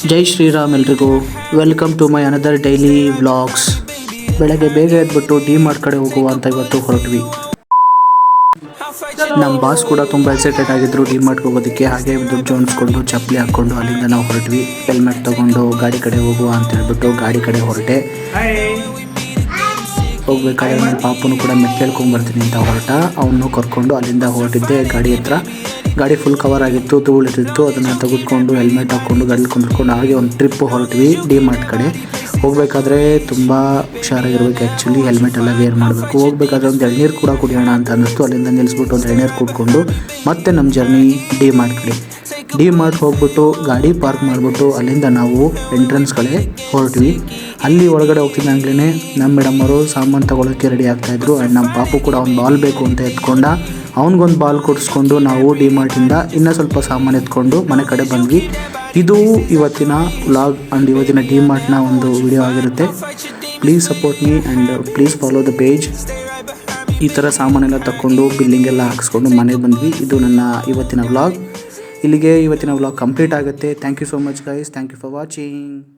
ಜೈ ಶ್ರೀರಾಮ್ ಎಲ್ರಿಗೂ welcome to my another daily vlogs. ಬೆಳಗ್ಗೆ ಬೇಗ ಎದ್ಬಿಟ್ಟು ಡಿ-ಮಾರ್ಟ್ ಕಡೆ ಹೋಗುವ ಅಂತ ಇವತ್ತು ಹೊರಟ್ವಿ. ನಮ್ಮ ಬಾಸ್ ಕೂಡ ತುಂಬ ಎಕ್ಸೈಟೆಡ್ ಆಗಿದ್ರು ಡಿ-ಮಾರ್ಟ್ಗೆ ಹೋಗೋದಕ್ಕೆ. ಹಾಗೆ ದುಡ್ಡು ಜೋಡಿಸ್ಕೊಂಡು ಚಪ್ಪಲಿ ಹಾಕ್ಕೊಂಡು ಅಲ್ಲಿಂದ ನಾವು ಹೊರಟ್ವಿ. ಹೆಲ್ಮೆಟ್ ತೊಗೊಂಡು ಗಾಡಿ ಕಡೆ ಹೋಗುವ ಅಂತ ಹೇಳ್ಬಿಟ್ಟು ಗಾಡಿ ಕಡೆ ಹೊರಟೆ. ಹೋಗ್ಬೇಕಾದ್ರೆ ನನ್ನ ಪಾಪನು ಕೂಡ ಮೆಟ್ಲೇಳ್ಕೊಂಡ್ಬರ್ತೀನಿ ಅಂತ ಹೊರಟ. ಅವನು ಕರ್ಕೊಂಡು ಅಲ್ಲಿಂದ ಹೊರಟಿದ್ದೆ ಗಾಡಿ ಹತ್ರ. ಗಾಡಿ ಫುಲ್ ಕವರ್ ಆಗಿತ್ತು, ಧೂಳಿರ್ತಿತ್ತು. ಅದನ್ನು ತೆಗೆದುಕೊಂಡು ಹೆಲ್ಮೆಟ್ ಹಾಕ್ಕೊಂಡು ಗಾಡಿ ಕುಂದ್ಕೊಂಡು ಹಾಗೆ ಒಂದು ಟ್ರಿಪ್ ಹೊರಟ್ವಿ ಡಿ-ಮಾರ್ಟ್ ಕಡೆ. ಹೋಗಬೇಕಾದ್ರೆ ತುಂಬ ಹುಷಾರಾಗಿರ್ಬೇಕು. ಆ್ಯಕ್ಚುಲಿ ಹೆಲ್ಮೆಟ್ ಎಲ್ಲ ವೇರ್ ಮಾಡಬೇಕು. ಹೋಗಬೇಕಾದ್ರೆ ಒಂದು ಎಳ್ನೀರು ಕೂಡ ಕುಡಿಯೋಣ ಅಂತ ಅನ್ನಿಸ್ತು. ಅಲ್ಲಿಂದ ನಿಲ್ಲಿಸ್ಬಿಟ್ಟು ಒಂದು ಎಳ್ನೀರು ಕುಡ್ಕೊಂಡು ಮತ್ತೆ ನಮ್ಮ ಜರ್ನಿ ಡಿ-ಮಾರ್ಟ್ ಕಡೆ. ಡಿ-ಮಾರ್ಟ್ ಹೋಗ್ಬಿಟ್ಟು ಗಾಡಿ ಪಾರ್ಕ್ ಮಾಡಿಬಿಟ್ಟು ಅಲ್ಲಿಂದ ನಾವು ಎಂಟ್ರೆನ್ಸ್ ಕಡೆ ಹೊರಟ್ವಿ. ಅಲ್ಲಿ ಒಳಗಡೆ ಹೋಗ್ತಿದ್ದಂಗ್ಲೇ ನಮ್ಮ ಮೇಡಮ್ ಅವರು ಸಾಮಾನು ತೊಗೊಳಕ್ಕೆ ರೆಡಿ ಆಗ್ತಾಯಿದ್ರು. ಆ್ಯಂಡ್ ನಮ್ಮ ಪಾಪು ಕೂಡ ಒಂದು ಬಾಲ್ ಬೇಕು ಅಂತ ಎತ್ಕೊಂಡ. ಅವ್ನಿಗೊಂದು ಬಾಲ್ ಕೊಡಿಸ್ಕೊಂಡು ನಾವು ಡಿ-ಮಾರ್ಟಿಂದ ಇನ್ನೂ ಸ್ವಲ್ಪ ಸಾಮಾನು ಎತ್ಕೊಂಡು ಮನೆ ಕಡೆ ಬಂದ್ವಿ. ಇದು ಇವತ್ತಿನ ವ್ಲಾಗ್ ಆ್ಯಂಡ್ ಇವತ್ತಿನ ಡಿ-ಮಾರ್ಟ್ನ ಒಂದು ವಿಡಿಯೋ ಆಗಿರುತ್ತೆ. Please support me and please follow the page. ಈ ಥರ ಸಾಮಾನೆಲ್ಲ ತಗೊಂಡು ಬಿಲ್ಲಿಂಗ್ ಎಲ್ಲ ಹಾಕ್ಸ್ಕೊಂಡು ಮನೆಗೆ ಬಂದ್ವಿ. ಇದು ನನ್ನ ಇವತ್ತಿನ ವ್ಲಾಗ್. ಇಲ್ಲಿಗೆ ಇವತ್ತಿನ ವ್ಲಾಗ್ ಕಂಪ್ಲೀಟ್ ಆಗುತ್ತೆ. Thank you so much guys. Thank you for watching.